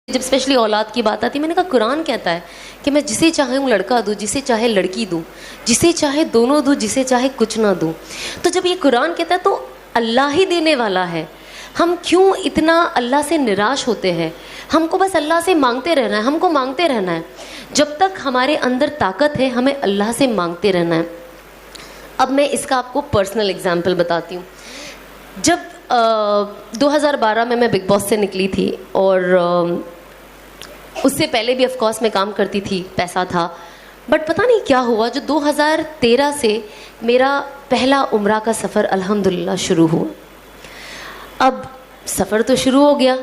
जब स्पेशली औलाद की बात आती है, मैंने कहा कुरान कहता है कि मैं जिसे चाहे हूँ लड़का दूँ, जिसे चाहे लड़की दूँ, जिसे चाहे दोनों दूँ, जिसे चाहे कुछ ना दूँ। तो जब ये कुरान कहता है तो अल्लाह ही देने वाला है। हम क्यों इतना अल्लाह से निराश होते हैं? हमको बस अल्लाह से मांगते रहना है, हमको मांगते रहना है। जब तक हमारे अंदर ताकत है हमें अल्लाह से मांगते रहना है। अब मैं इसका आपको पर्सनल एग्जाम्पल बताती हूँ। जब 2012 में मैं बिग बॉस से निकली थी और उससे पहले भी ऑफ कोर्स मैं काम करती थी, पैसा था, बट पता नहीं क्या हुआ, जो 2013 से मेरा पहला उम्रा का सफ़र अल्हम्दुलिल्लाह शुरू हुआ। अब सफ़र तो शुरू हो गया,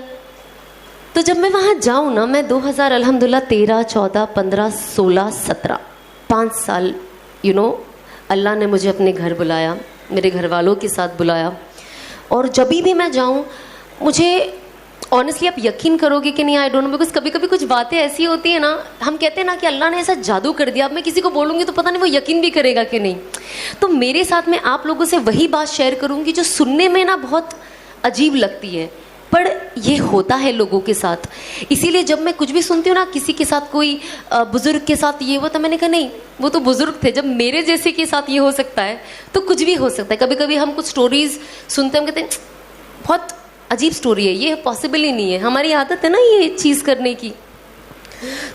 तो जब मैं वहाँ जाऊँ ना, मैं 2000 अल्हम्दुलिल्लाह 13, 14, 15, 16, 17 5 साल अल्लाह ने मुझे अपने घर बुलाया, मेरे घर वालों के साथ बुलाया। और जब भी मैं जाऊँ, मुझे ऑनेस्टली आप यकीन करोगे कि नहीं, आई डोंट नो, बिकॉज कभी कभी कुछ बातें ऐसी होती है ना, हम कहते हैं ना कि अल्लाह ने ऐसा जादू कर दिया। अब मैं किसी को बोलूँगी तो पता नहीं वो यकीन भी करेगा कि नहीं। तो मेरे साथ में आप लोगों से वही बात शेयर करूँगी जो सुनने में ना बहुत अजीब लगती है, पर ये होता है लोगों के साथ। इसीलिए जब मैं कुछ भी सुनती हूँ ना, किसी के साथ, कोई बुज़ुर्ग के साथ ये हुआ, तो मैंने कहा नहीं, वो तो बुज़ुर्ग थे, जब मेरे जैसे के साथ ये हो सकता है तो कुछ भी हो सकता है। कभी कभी हम कुछ स्टोरीज़ सुनते हैं, हम कहते हैं बहुत अजीब स्टोरी है, ये पॉसिबल ही नहीं है। हमारी आदत है ना ये चीज़ करने की।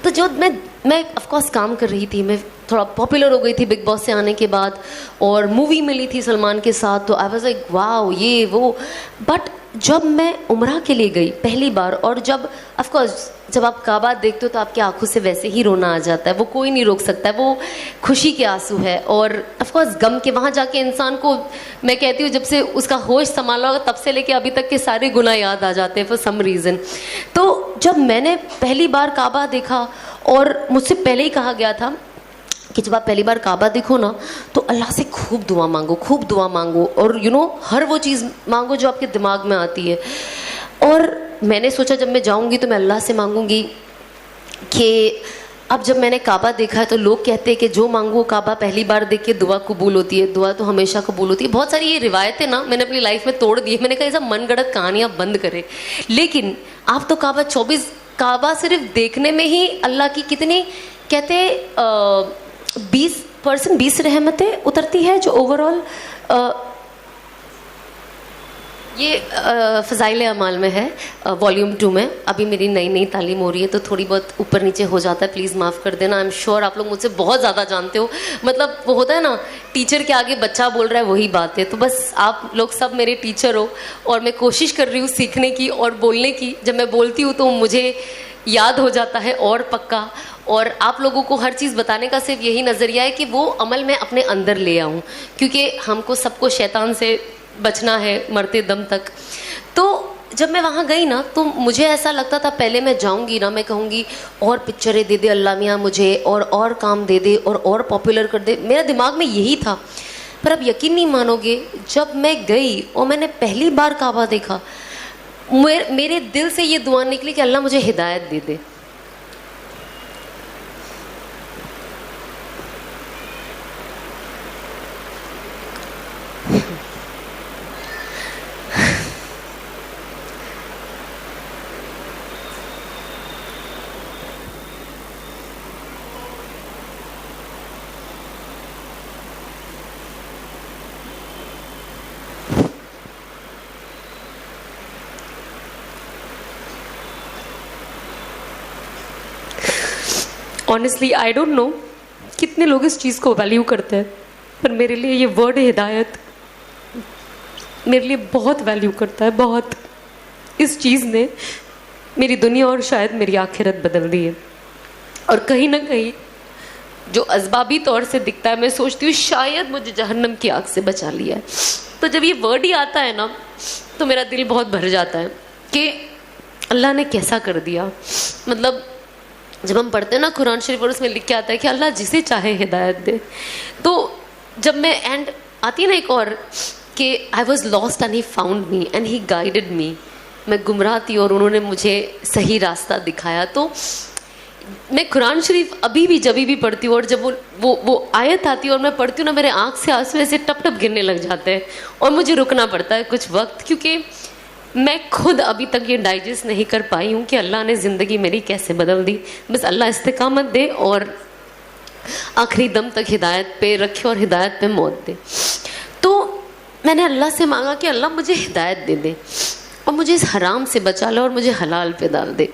तो जो मैं ऑफ कोर्स काम कर रही थी, मैं थोड़ा पॉपुलर हो गई थी बिग बॉस से आने के बाद, और मूवी मिली थी सलमान के साथ, तो आई वाज लाइक वाओ ये वो। बट जब मैं उम्रा के लिए गई पहली बार, और जब ऑफ कोर्स जब आप काबा देखते हो तो आपकी आंखों से वैसे ही रोना आ जाता है, वो कोई नहीं रोक सकता है, वो खुशी के आंसू है। और ऑफ कोर्स गम के, वहाँ जाके इंसान को, मैं कहती हूँ, जब से उसका होश संभाला होगा तब से लेके अभी तक के सारे गुनाह याद आ जाते हैं फॉर सम रीज़न। तो जब मैंने पहली बार काबा देखा, और मुझसे पहले ही कहा गया था कि जब आप पहली बार काबा देखो ना, तो अल्लाह से खूब दुआ मांगो, खूब दुआ मांगो, और हर वो चीज़ मांगो जो आपके दिमाग में आती है। और मैंने सोचा जब मैं जाऊंगी तो मैं अल्लाह से मांगूंगी कि अब जब मैंने काबा देखा है तो लोग कहते हैं कि जो मांगो काबा पहली बार देख के दुआ कबूल होती है, दुआ तो हमेशा कबूल होती है। बहुत सारी ये रिवायतें ना मैंने अपनी लाइफ में तोड़ दी है। मैंने कहा ये सब मनगढ़ंत कहानियाँ बंद करें, लेकिन आप तो काबा सिर्फ देखने में ही अल्लाह की कितनी, कहते 20% रहमतें उतरती है, जो ओवरऑल ये फ़ज़ाइल अमाल में है, वॉल्यूम 2 में। अभी मेरी नई तालीम हो रही है तो थोड़ी बहुत ऊपर नीचे हो जाता है, प्लीज़ माफ़ कर देना। आई एम श्योर आप लोग मुझसे बहुत ज़्यादा जानते हो, मतलब वो होता है ना, टीचर के आगे बच्चा बोल रहा है, वही बात है। तो बस आप लोग सब मेरे टीचर हो, और मैं कोशिश कर रही हूँ सीखने की और बोलने की। जब मैं बोलती हूँ तो मुझे याद हो जाता है और पक्का। और आप लोगों को हर चीज़ बताने का सिर्फ यही नज़रिया है कि वो अमल मैं अपने अंदर ले आऊँ, क्योंकि हमको सबको शैतान से बचना है मरते दम तक। तो जब मैं वहाँ गई ना, तो मुझे ऐसा लगता था, पहले मैं जाऊँगी ना, मैं कहूँगी और पिक्चरें दे दे अल्लाह मियाँ मुझे, और काम दे दे, और पॉपुलर कर दे। मेरा दिमाग में यही था। पर अब यकीन नहीं मानोगे, जब मैं गई और मैंने पहली बार काबा देखा, मेरे दिल से ये दुआ निकली कि अल्लाह मुझे हिदायत दे दे। ऑनेस्टली आई डोंट नो कितने लोग इस चीज़ को वैल्यू करते हैं, पर मेरे लिए ये वर्ड हिदायत मेरे लिए बहुत वैल्यू करता है, बहुत। इस चीज़ ने मेरी दुनिया और शायद मेरी आखिरत बदल दी है। और कहीं ना कहीं जो असबाबी तौर से दिखता है, मैं सोचती हूँ शायद मुझे जहन्नम की आग से बचा लिया है। तो जब ये वर्ड ही आता है ना, तो मेरा दिल बहुत भर जाता है कि अल्लाह ने कैसा कर दिया। मतलब जब हम पढ़ते हैं ना कुरान शरीफ, और उसमें लिख के आता है कि अल्लाह जिसे चाहे हिदायत दे। तो जब मैं एंड आती है ना एक और, कि I was lost and he found me and he guided मी, मैं गुमराह थी और उन्होंने मुझे सही रास्ता दिखाया। तो मैं कुरान शरीफ अभी भी जब भी पढ़ती हूँ, और जब वो आयत आती है और मैं पढ़ती हूँ ना, मेरे आँख से आंसू ऐसे टप टप गिरने लग जाते हैं, और मुझे रुकना पड़ता है कुछ वक्त, क्योंकि मैं खुद अभी तक ये डाइजेस्ट नहीं कर पाई हूँ कि अल्लाह ने ज़िंदगी मेरी कैसे बदल दी। बस अल्लाह इस्तिकामत दे और आखिरी दम तक हिदायत पे रखे और हिदायत पे मौत दे। तो मैंने अल्लाह से मांगा कि अल्लाह मुझे हिदायत दे दे और मुझे इस हराम से बचा ले और मुझे हलाल पे डाल दे।